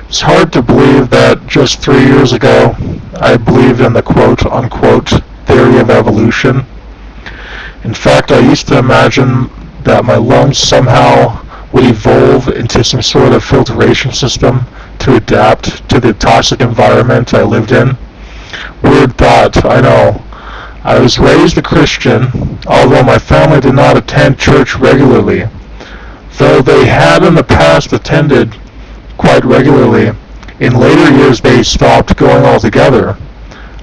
It's hard to believe that just 3 years ago I believed in the quote-unquote theory of evolution. In fact, I used to imagine that my lungs somehow would evolve into some sort of filtration system to adapt to the toxic environment I lived in. Weird thought, I know. I was raised a Christian, although my family did not attend church regularly. Though they had in the past attended quite regularly, in later years they stopped going altogether.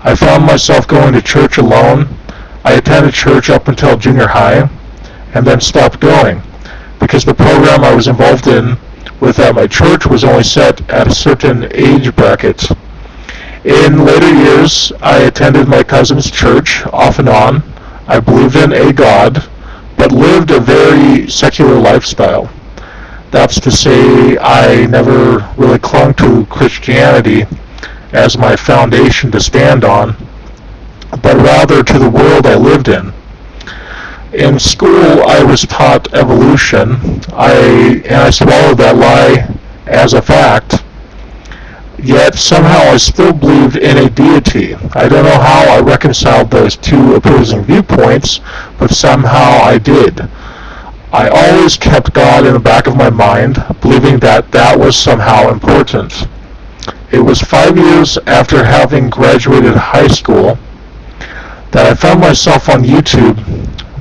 I found myself going to church alone. I attended church up until junior high, and then stopped going, because the program I was involved in with at my church was only set at a certain age bracket. In later years, I attended my cousin's church off and on. I believed in a God, but lived a very secular lifestyle. That's to say, I never really clung to Christianity as my foundation to stand on, but rather to the world I lived in. In school, I was taught evolution, and I swallowed that lie as a fact. Yet somehow I still believed in a deity. I don't know how I reconciled those two opposing viewpoints, but somehow I did. I always kept God in the back of my mind, believing that that was somehow important. It was 5 years after having graduated high school that I found myself on YouTube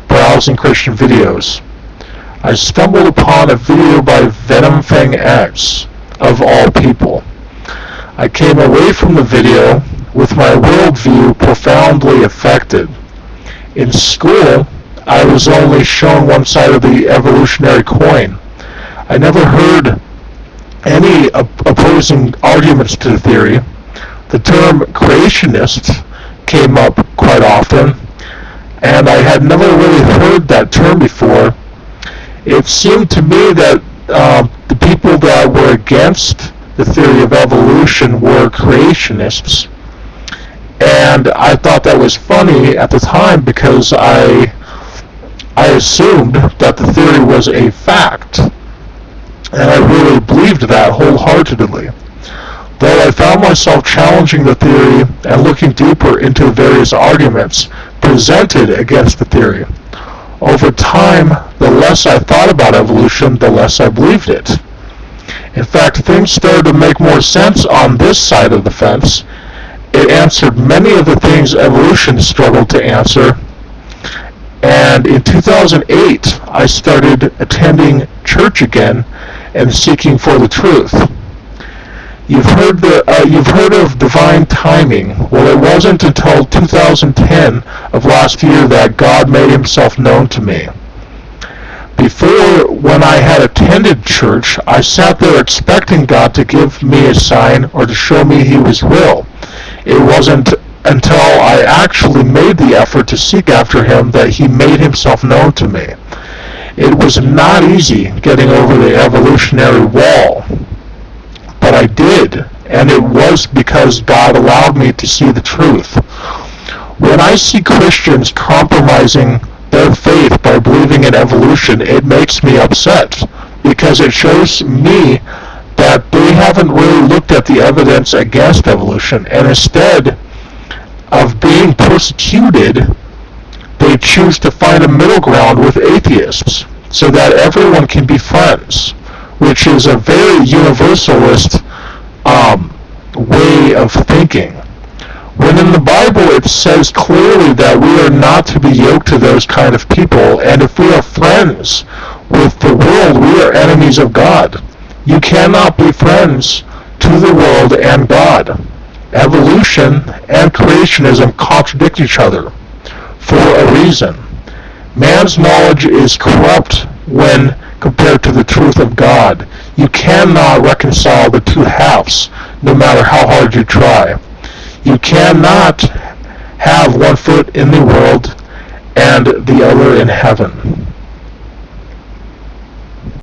browsing Christian videos. I stumbled upon a video by venomfangx, of all people. I came away from the video with my worldview profoundly affected. In school, I was only shown one side of the evolutionary coin. I never heard any opposing arguments to the theory. The term creationist came up quite often, and I had never really heard that term before. It seemed to me that the people that were against the theory of evolution were creationists, and I thought that was funny at the time because I assumed that the theory was a fact, and I really believed that wholeheartedly. Though I found myself challenging the theory and looking deeper into the various arguments presented against the theory, over time, the less I thought about evolution, the less I believed it. In fact, things started to make more sense on this side of the fence. It answered many of the things evolution struggled to answer. And in 2008, I started attending church again and seeking for the truth. You've heard of divine timing. Well, it wasn't until 2010 of last year that God made himself known to me. Before, when I had attended church, I sat there expecting God to give me a sign or to show me he was real. It wasn't until I actually made the effort to seek after him that he made himself known to me. It was not easy getting over the evolutionary wall, but I did, and it was because God allowed me to see the truth. When I see Christians compromising their faith by believing in evolution, it makes me upset, because it shows me that they haven't really looked at the evidence against evolution, and instead of being persecuted, they choose to find a middle ground with atheists so that everyone can be friends, which is a very universalist way of thinking. When in the Bible it says clearly that we are not to be yoked to those kind of people, and if we are friends with the world, we are enemies of God. You cannot be friends to the world and God. Evolution and creationism contradict each other for a reason. Man's knowledge is corrupt when compared to the truth of God. You cannot reconcile the two halves, no matter how hard you try. You cannot have one foot in the world and the other in heaven.